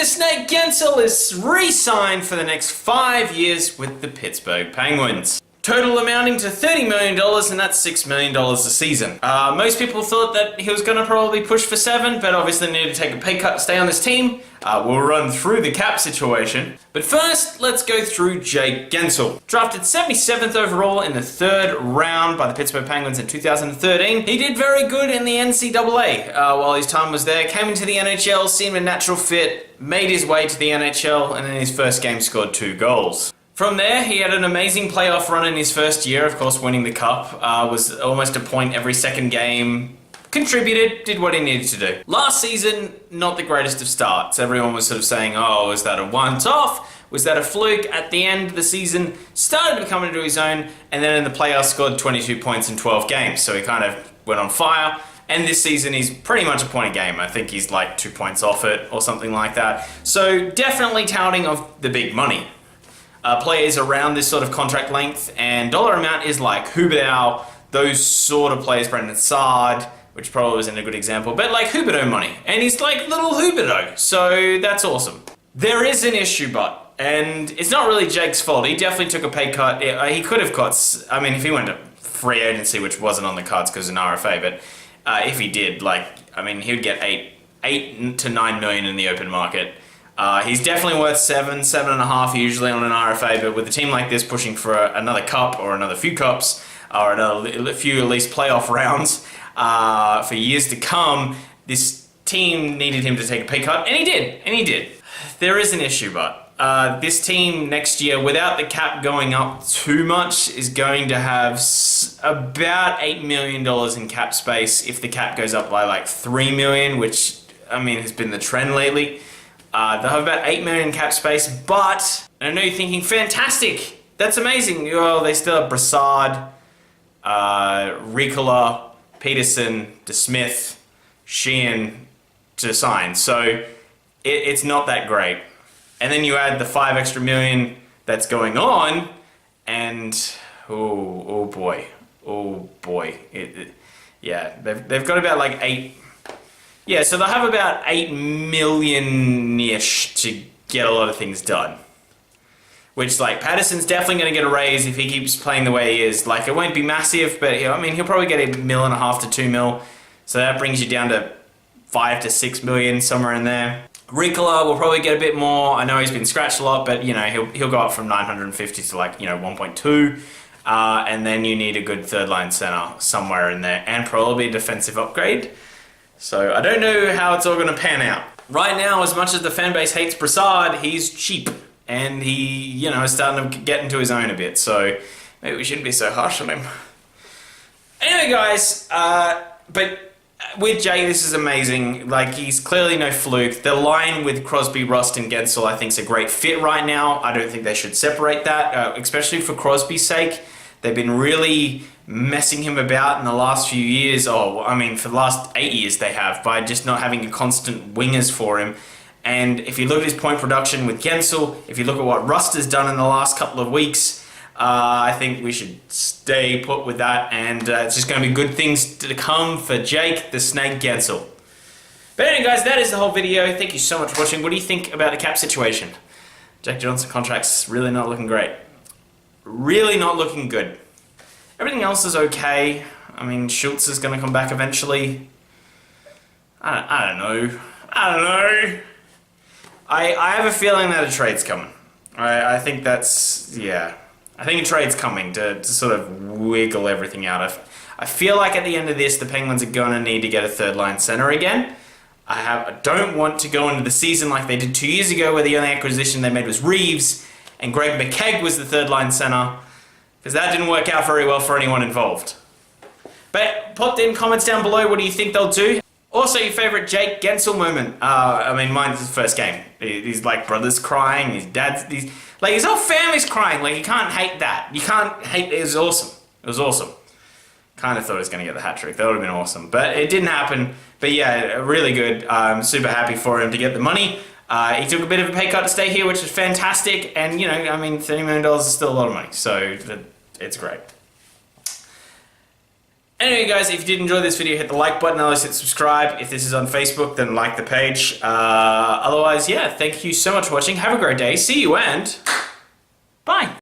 the Snake Guentzel is re-signed for the next 5 years with the Pittsburgh Penguins. Total amounting to $30 million, and that's $6 million a season. Most people thought that he was going to probably push for 7, but obviously needed to take a pay cut to stay on this team. We'll run through the cap situation. But first, let's go through Jake Guentzel. Drafted 77th overall in the 3rd round by the Pittsburgh Penguins in 2013. He did very good in the NCAA while his time was there. Came into the NHL, seemed a natural fit, made his way to the NHL, and in his first game scored 2 goals. From there, he had an amazing playoff run in his first year, of course winning the cup, was almost a point every second game, contributed, did what he needed to do. Last season, not the greatest of starts. Everyone was sort of saying, oh, was that a once-off? Was that a fluke? At the end of the season, started to come into his own, and then in the playoffs scored 22 points in 12 games, so he kind of went on fire. And this season, he's pretty much a point a game. I think he's like 2 points off it, or something like that. So definitely touting of the big money. Players around this sort of contract length and dollar amount is like Huberdeau, those sort of players, Brendan Saad, which probably isn't a good example, but like Huberdeau money. And he's like little Huberdeau, so that's awesome. There is an issue, but, and it's not really Jake's fault. He definitely took a pay cut. He could have got, I mean, if he went to free agency, which wasn't on the cards because of an RFA, but if he did, like, I mean, he would get 8 to 9 million in the open market. He's definitely worth 7.5 usually on an RFA, but with a team like this pushing for another cup or another few cups or a few at least playoff rounds for years to come, this team needed him to take a pay cut, and he did. There is an issue, but this team next year, without the cap going up too much, is going to have about $8 million in cap space if the cap goes up by like $3 million, which, I mean, has been the trend lately. They'll have about $8 million in cap space, but I know you're thinking, fantastic, that's amazing. Well, they still have Brassard, Ricola, Peterson, DeSmith, Sheehan to sign, so it's not that great. And then you add the 5 extra million that's going on, and oh boy, yeah, they've got about like 8. Yeah, so they'll have about 8 million-ish to get a lot of things done. Which, like, Patterson's definitely going to get a raise if he keeps playing the way he is. Like, it won't be massive, but, I mean, he'll probably get $1.5 million to $2 million. So that brings you down to 5 to 6 million, somewhere in there. Ricola will probably get a bit more. I know he's been scratched a lot, but, you know, he'll go up from 950 to, like, you know, 1.2. And then you need a good third-line center somewhere in there, and probably a defensive upgrade. So I don't know how it's all going to pan out. Right now, as much as the fan base hates Brassard, he's cheap. And he, you know, is starting to get into his own a bit. So maybe we shouldn't be so harsh on him. Anyway, guys, but with Jay, this is amazing. Like, he's clearly no fluke. The line with Crosby, Rust, and Guentzel, I think, is a great fit right now. I don't think they should separate that, especially for Crosby's sake. They've been really messing him about in the last few years. Oh, I mean, for the last 8 years they have, by just not having a constant wingers for him. And if you look at his point production with Guentzel, if you look at what Rust has done in the last couple of weeks, I think we should stay put with that. And it's just going to be good things to come for Jake the Snake Guentzel. But anyway, guys, that is the whole video. Thank you so much for watching. What do you think about the cap situation? Jack Johnson contract's really not looking great. Really not looking good. Everything else is okay. I mean, Schultz is going to come back eventually. I don't know. I have a feeling that a trade's coming. I think that's, yeah. I think a trade's coming to sort of wiggle everything out. I feel like at the end of this, the Penguins are going to need to get a third-line center again. I don't want to go into the season like they did 2 years ago, where the only acquisition they made was Reeves, and Greg McKegg was the third-line center, because that didn't work out very well for anyone involved. But put in comments down below, what do you think they'll do? Also, your favorite Jake Guentzel moment. I mean, mine's his first game. His like brothers crying, his dad's, like his whole family's crying. Like, you can't hate that. You can't hate. It was awesome. It was awesome. Kind of thought he was going to get the hat trick. That would have been awesome, but it didn't happen. But yeah, really good. I'm super happy for him to get the money. He took a bit of a pay cut to stay here, which is fantastic. And, you know, I mean, $30 million is still a lot of money. So it's great. Anyway guys, if you did enjoy this video, hit the like button, otherwise hit subscribe. If this is on Facebook, then like the page. Otherwise, yeah, thank you so much for watching. Have a great day. See you and bye.